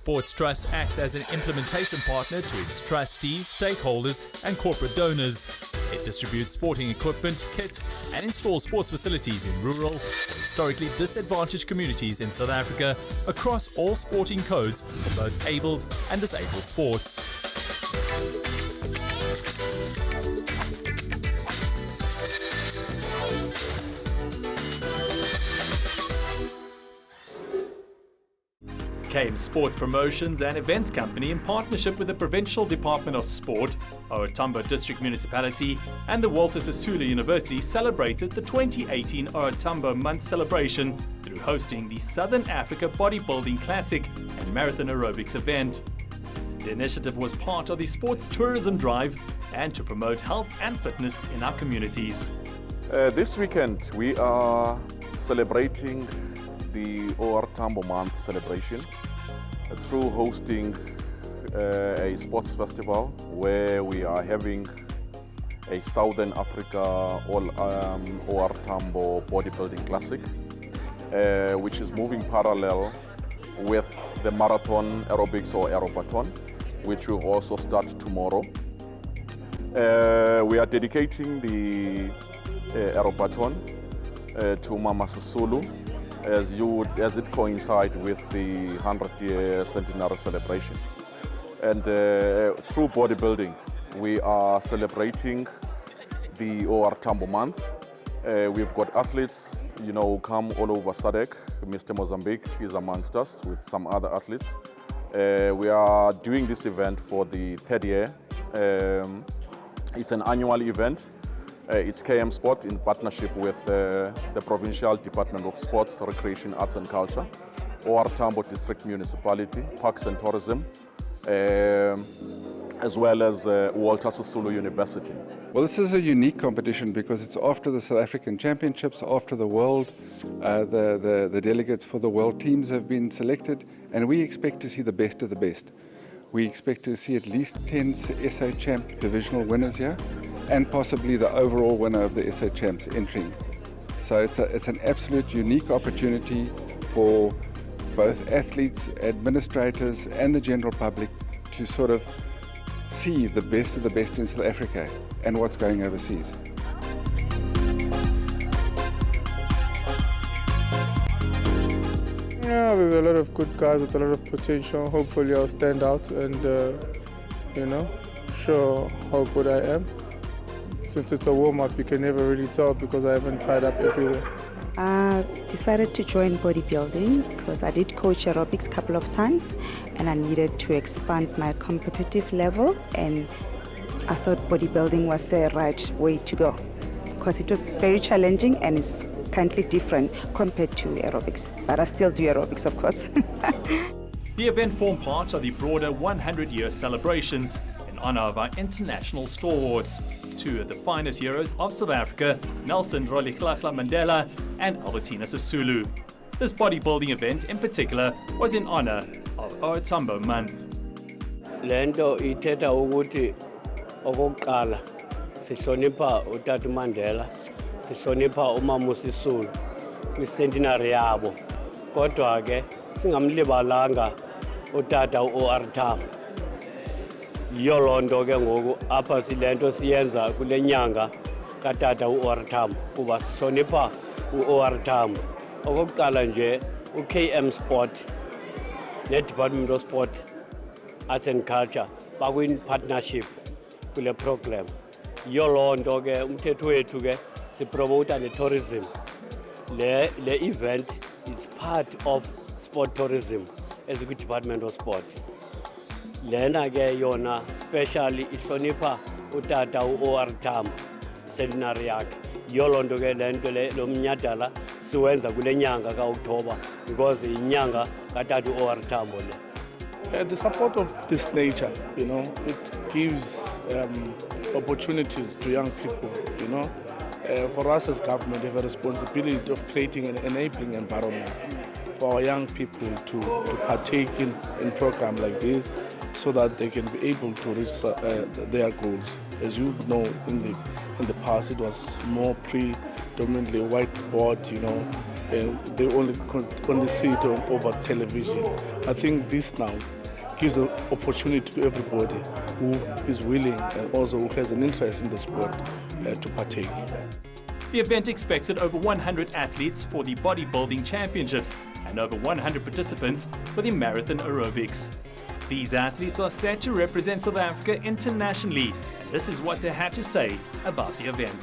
Sports Trust acts as an implementation partner to its trustees, stakeholders, and corporate donors. It distributes sporting equipment, kit, and installs sports facilities in rural or historically disadvantaged communities in South Africa across all sporting codes for both abled and disabled sports. KM Sports Promotions and Events Company, in partnership with the Provincial Department of Sport, OR Tambo District Municipality, and the Walter Sisulu University, celebrated the 2018 OR Tambo Month celebration through hosting the Southern Africa Bodybuilding Classic and Marathon Aerobics event. The initiative was part of the sports tourism drive and to promote health and fitness in our communities. This weekend we are celebrating the OR Tambo Month celebration through hosting a sports festival where we are having a Southern Africa OR Tambo Bodybuilding Classic, which is moving parallel with the Marathon Aerobics or Aerobaton, which will also start tomorrow. We are dedicating the Aerobaton to Mama Sisulu, as it coincides with the 100-year centenary celebration. And through bodybuilding, we are celebrating the OR Tambo Month. We've got athletes, come all over SADC. Mr. Mozambique is amongst us with some other athletes. We are doing this event for the third year. It's an annual event. It's KM Sport in partnership with the Provincial Department of Sports, Recreation, Arts and Culture, OR Tambo District Municipality, Parks and Tourism, as well as Walter Sisulu University. Well, this is a unique competition because it's after the South African Championships, after the World. The delegates for the World teams have been selected, and we expect to see the best of the best. We expect to see at least 10 SA Champ divisional winners here, and possibly the overall winner of the SA Champs entering. So it's an absolute unique opportunity for both athletes, administrators and the general public to sort of see the best of the best in South Africa and what's going overseas. Yeah, there's a lot of good guys with a lot of potential. Hopefully I'll stand out and, show how good I am. Since it's a warm-up, you can never really tell because I haven't tried up everywhere. I decided to join bodybuilding because I did coach aerobics a couple of times and I needed to expand my competitive level, and I thought bodybuilding was the right way to go because it was very challenging and it's kindly different compared to aerobics, but I still do aerobics, of course. The event formed part of the broader 100-year celebrations in honor of our international stalwarts, two of the finest heroes of South Africa, Nelson Rolihlahla Mandela and Albertina Sisulu. This bodybuilding event in particular was in honor of OR Tambo Month. Lento ithetha ukuthi okokuqala sihlonipha uTata Mandela, sihlonipha uMama Sisulu kwicentenary yabo. Kodwa ke singamlibalanga uTata uOR Tambo. Yiyo loo nto ke ngoku apha silento siyenza kule nyanga katata uOR Tambo kuba sihlonipha uOR Tambo. Okokuqala nje uKM Sport neDepartment of Sport, Arts and Culture bakwin partnership kule program. Yiyo loo nto ke umthetho wethu ke sipromota ne-tourism. Le event is part of sport tourism as kwi-Department of Sport. Lena ke yona specially ihlonipha utata uOR Tambo centenary yakhe. Yiyo loo nto ke lento lo mnyhadala siwenza kule nyanga kaOctober because inyanga katata uOR Tambo le. The support of this nature, it gives opportunities to young people, For us as government, we have a responsibility of creating an enabling environment for our young people to partake in programs like this so that they can be able to reach their goals. As you know, in the past, it was more predominantly white sport, they only see it over television. I think this now gives an opportunity to everybody who is willing and also who has an interest in the sport to partake. The event expected over 100 athletes for the bodybuilding championships and over 100 participants for the marathon aerobics. These athletes are set to represent South Africa internationally, and this is what they had to say about the event.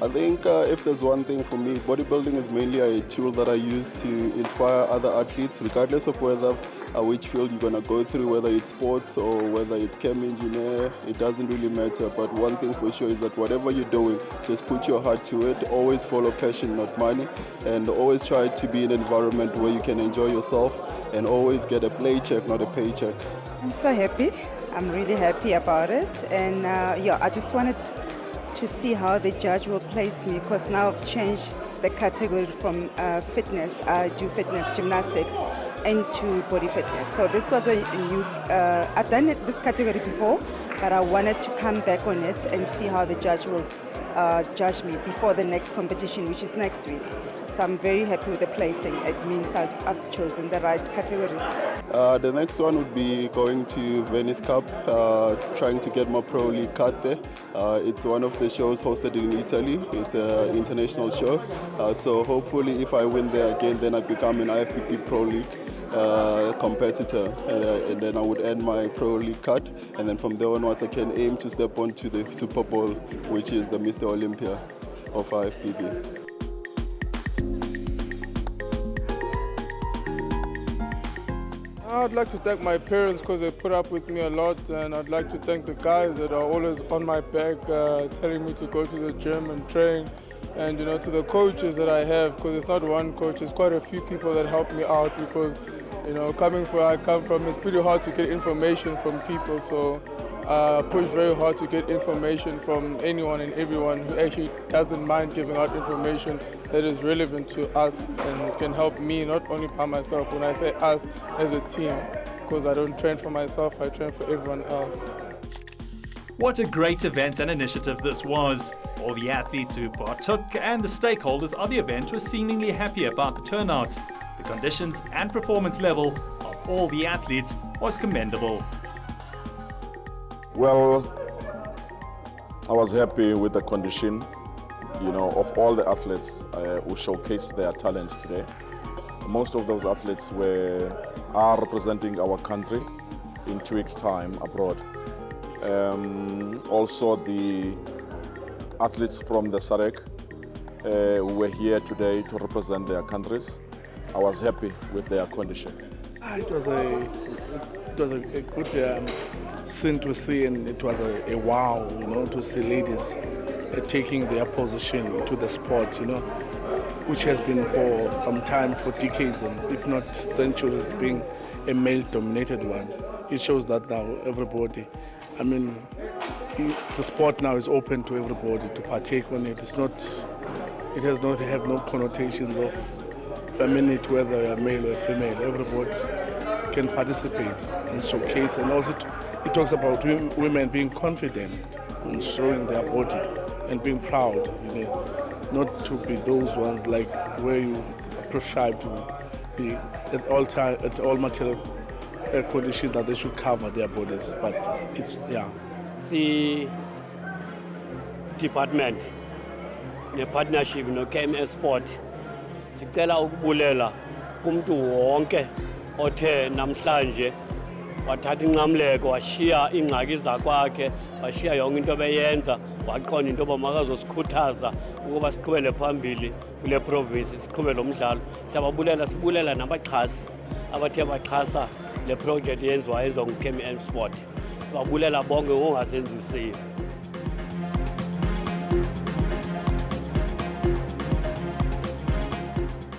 I think if there's one thing for me, bodybuilding is mainly a tool that I use to inspire other athletes, regardless of whether which field you're going to go through, whether it's sports or whether it's chem engineer, it doesn't really matter. But one thing for sure is that whatever you're doing, just put your heart to it, always follow passion, not money, and always try to be in an environment where you can enjoy yourself and always get a paycheck, not a paycheck. I'm so happy. I'm really happy about it. And I just wanted to see how the judge will place me, because now I've changed the category from fitness, I do fitness gymnastics, into body fitness. So this was a new, I've done this category before, but I wanted to come back on it and see how the judge will judge me before the next competition, which is next week. So I'm very happy with the placing. It means I've chosen the right category. The next one would be going to Venice Cup, trying to get my Pro League card there. It's one of the shows hosted in Italy. It's an international show. So hopefully if I win there again, then I become an IFBB Pro League competitor. And then I would earn my Pro League card. And then from there onwards, I can aim to step on to the Super Bowl, which is the Mr. Olympia of IFBB. I'd like to thank my parents because they put up with me a lot, and I'd like to thank the guys that are always on my back, telling me to go to the gym and train, and to the coaches that I have, because it's not one coach, it's quite a few people that help me out, because coming from where I come from, it's pretty hard to get information from people, so I push very hard to get information from anyone and everyone who actually doesn't mind giving out information that is relevant to us and can help me, not only by myself. When I say us, as a team, because I don't train for myself, I train for everyone else. What a great event and initiative this was. All the athletes who partook and the stakeholders of the event were seemingly happy about the turnout. The conditions and performance level of all the athletes was commendable. Well, I was happy with the condition, of all the athletes who showcased their talents today. Most of those athletes are representing our country in 2 weeks' time abroad. Also, the athletes from the SADC who were here today to represent their countries. I was happy with their condition. It was a good scene to see, and it was a wow, to see ladies taking their position to the sport, which has been for some time, for decades, and if not centuries, being a male-dominated one. It shows that now everybody, the sport now is open to everybody to partake on it. It has not have no connotations of femininity, whether you're male or female. Everybody can participate and showcase, and also it talks about women being confident and showing their body and being proud, not to be those ones like where you prescribe to be at all time, at all material conditions that they should cover their bodies. But The department, the partnership no KMS Sport, sicela ukubulela kumuntu wonke othe namhlanje wathatha inqamleko washiya ingxaki zakwakhe, washiya yonke into beyenza, waqonda into yoba makazosikhuthaza ukuba siqhubele phambili kule province, siqhube lo mdlalo. Sibulela nabaxhasi abathe baxhasa le project yenziwa ngu-KMS Sport. Sibabulela bonke ongasenzisiyo.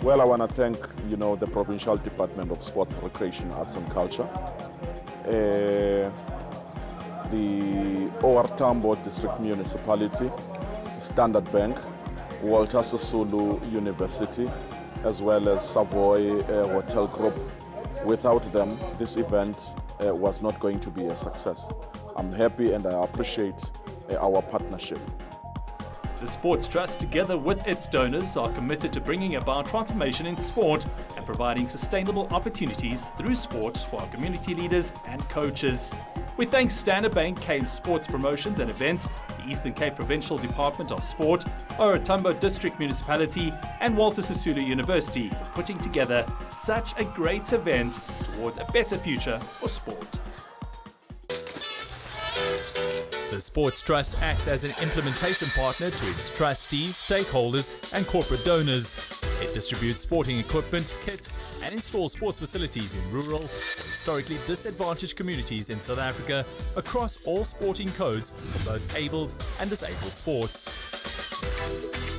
Well, I want to thank, the Provincial Department of Sports, Recreation, Arts and Culture, the OR Tambo District Municipality, Standard Bank, Walter Sisulu University, as well as Savoy Hotel Group. Without them, this event was not going to be a success. I'm happy and I appreciate our partnership. The Sports Trust, together with its donors, are committed to bringing about transformation in sport and providing sustainable opportunities through sport for our community leaders and coaches. We thank Standard Bank, Cape Sports Promotions and Events, the Eastern Cape Provincial Department of Sport, OR Tambo District Municipality and Walter Sisulu University for putting together such a great event towards a better future for sport. The Sports Trust acts as an implementation partner to its trustees, stakeholders and corporate donors. It distributes sporting equipment, kit and installs sports facilities in rural or historically disadvantaged communities in South Africa across all sporting codes for both abled and disabled sports.